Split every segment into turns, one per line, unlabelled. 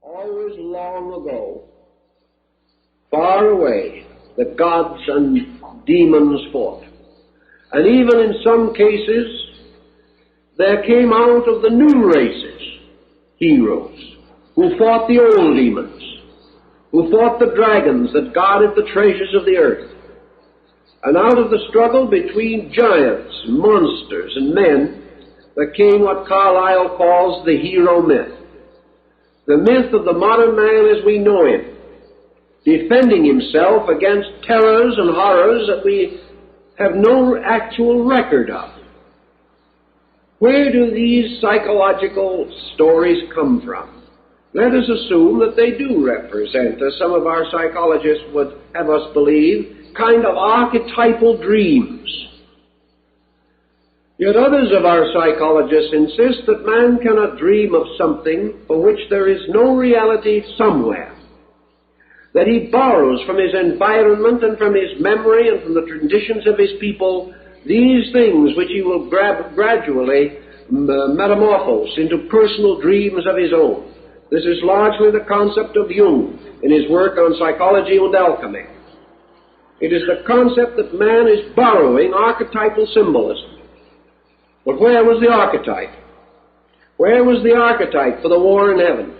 Always long ago, far away, the gods and demons fought. And even in some cases, there came out of the new races heroes who fought the old demons, who fought the dragons that guarded the treasures of the earth. And out of the struggle between giants, monsters, and men, there came what Carlyle calls the hero myth. The myth of the modern man as we know him, defending himself against terrors and horrors that we have no actual record of. Where do these psychological stories come from? Let us assume that they do represent, as some of our psychologists would have us believe, kind of archetypal dreams. Yet others of our psychologists insist that man cannot dream of something for which there is no reality somewhere, that he borrows from his environment and from his memory and from the traditions of his people these things which he will gradually metamorphose into personal dreams of his own. This is largely the concept of Jung in his work on psychology and alchemy. It is the concept that man is borrowing archetypal symbolism. But where was the archetype? Where was the archetype for the war in heaven?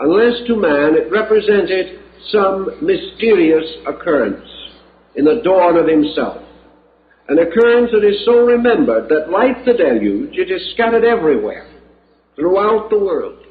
Unless to man it represented some mysterious occurrence in the dawn of himself, an occurrence that is so remembered that, like the deluge, it is scattered everywhere, throughout the world.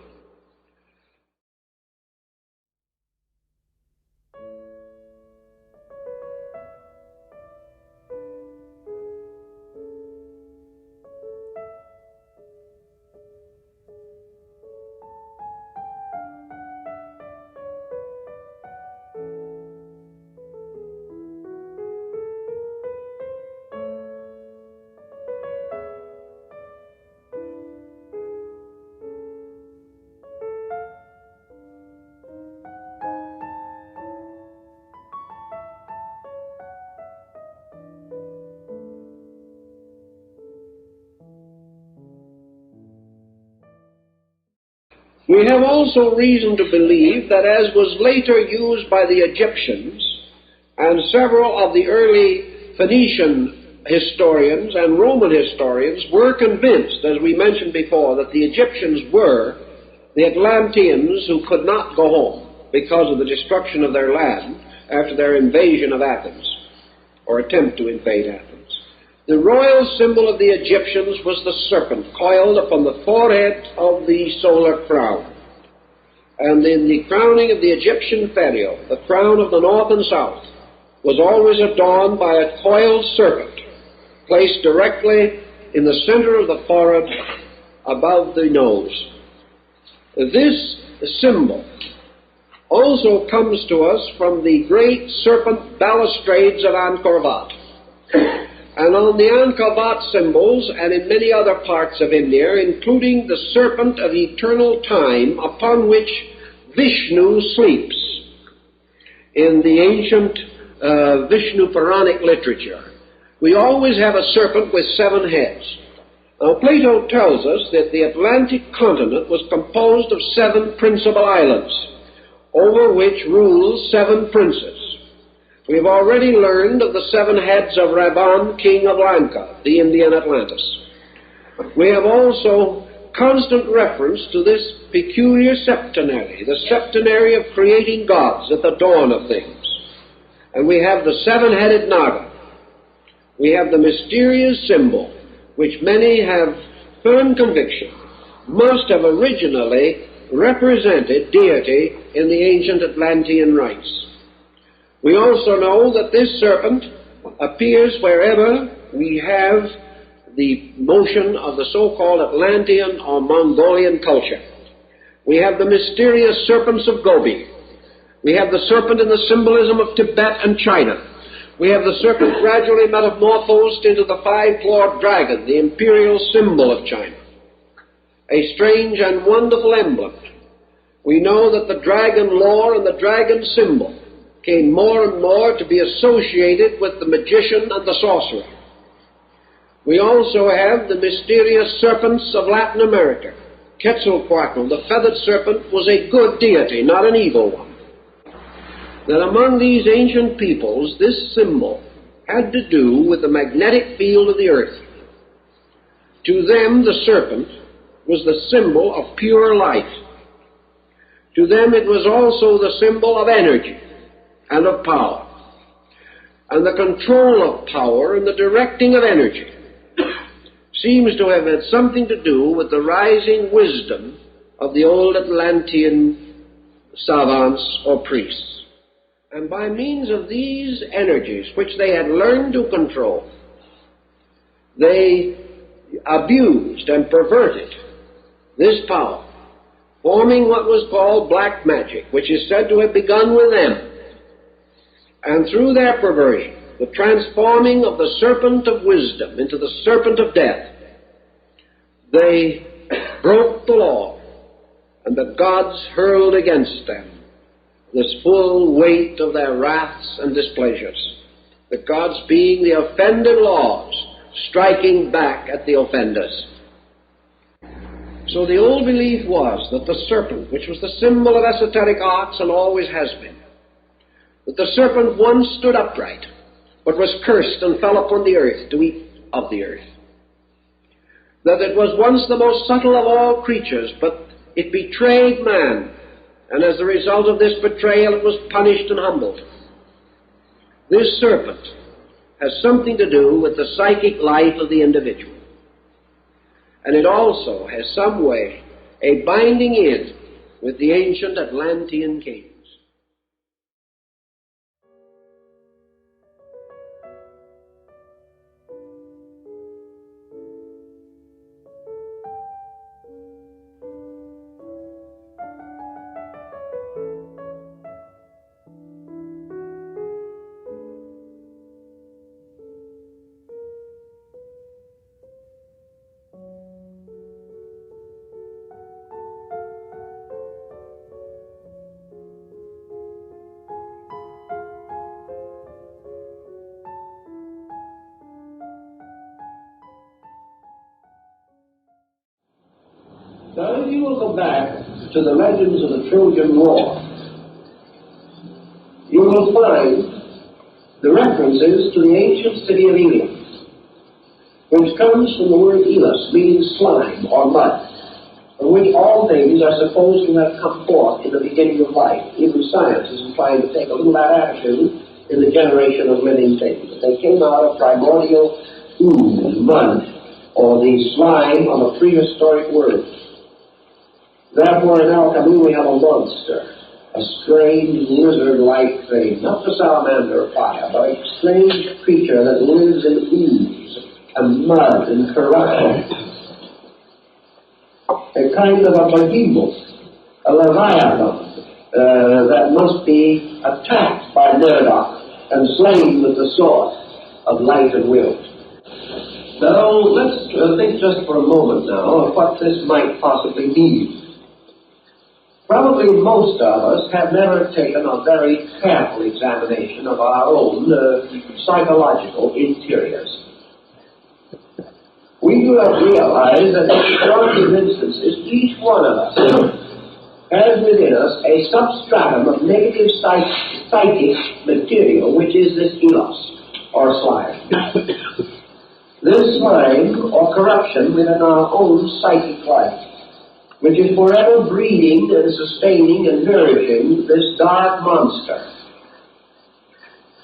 We have also reason to believe that, as was later used by the Egyptians, and several of the early Phoenician historians and Roman historians were convinced, as we mentioned before, that the Egyptians were the Atlanteans who could not go home because of the destruction of their land after their invasion of Athens, or attempt to invade Athens. The royal symbol of the Egyptians was the serpent coiled upon the forehead of the solar crown. And in the crowning of the Egyptian pharaoh, the crown of the north and south was always adorned by a coiled serpent placed directly in the center of the forehead above the nose. This symbol also comes to us from the great serpent balustrades of Angkor Wat. And on the Angkor Wat symbols, and in many other parts of India, including the serpent of eternal time upon which Vishnu sleeps in the ancient Vishnu Puranic literature, we always have a serpent with 7 heads. Now, Plato tells us that the Atlantic continent was composed of 7 principal islands, over which ruled 7 princes. We have already learned of the 7 heads of Ravan, king of Lanka, the Indian Atlantis. We have also constant reference to this peculiar septenary, the septenary of creating gods at the dawn of things. And we have the 7-headed Naga. We have the mysterious symbol, which many have firm conviction must have originally represented deity in the ancient Atlantean rites. We also know that this serpent appears wherever we have the motion of the so-called Atlantean or Mongolian culture. We have the mysterious serpents of Gobi. We have the serpent in the symbolism of Tibet and China. We have the serpent gradually metamorphosed into the 5-clawed dragon, the imperial symbol of China. A strange and wonderful emblem. We know that the dragon lore and the dragon symbol came more and more to be associated with the magician and the sorcerer. We also have the mysterious serpents of Latin America, Quetzalcoatl, the feathered serpent, was a good deity, not an evil one. That among these ancient peoples, this symbol had to do with the magnetic field of the earth. To them, the serpent was the symbol of pure life. To them, it was also the symbol of energy and of power, and the control of power and the directing of energy seems to have had something to do with the rising wisdom of the old Atlantean savants or priests. And by means of these energies, which they had learned to control, they abused and perverted this power, forming what was called black magic, which is said to have begun with them. And through their perversion, the transforming of the serpent of wisdom into the serpent of death, they broke the law, and the gods hurled against them this full weight of their wraths and displeasures, the gods being the offended laws, striking back at the offenders. So the old belief was that the serpent, which was the symbol of esoteric arts and always has been, that the serpent once stood upright, but was cursed and fell upon the earth to eat of the earth. That it was once the most subtle of all creatures, but it betrayed man, and as a result of this betrayal it was punished and humbled. This serpent has something to do with the psychic life of the individual. And it also has some way a binding in with the ancient Atlantean kings. Now, if you will go back to the legends of the Trojan War, you will find the references to the ancient city of Elis, which comes from the word Elis, meaning slime or mud, from which all things are supposed to have come forth in the beginning of life. Even science is inclined to take a little of that attitude in the generation of living things. They came out of primordial ooze, mud, or the slime of a prehistoric world. Therefore, in alchemy, we have a monster, a strange lizard-like thing, not the salamander of fire, but a strange creature that lives in ooze and mud and corruption. A kind of a behemoth, a leviathan, that must be attacked by Murdoch and slain with the sword of light and will. Now, let's think just for a moment now of what this might possibly mean. Probably most of us have never taken a very careful examination of our own psychological interiors. We do not realize that in the majority of instances, each one of us has within us a substratum of negative psychic material, which is this elos, or slime. This slime, or corruption within our own psychic life, which is forever breeding and sustaining and nourishing this dark monster,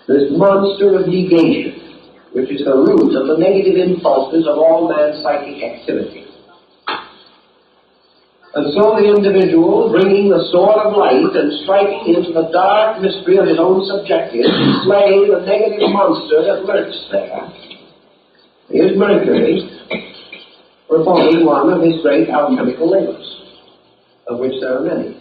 this monster of negation, which is the root of the negative impulses of all man's psychic activity. And so the individual, bringing the sword of light and striking into the dark mystery of his own subjective, to slay the negative monster that lurks there, is Mercury, performing one of his great alchemical labors, of which there are many.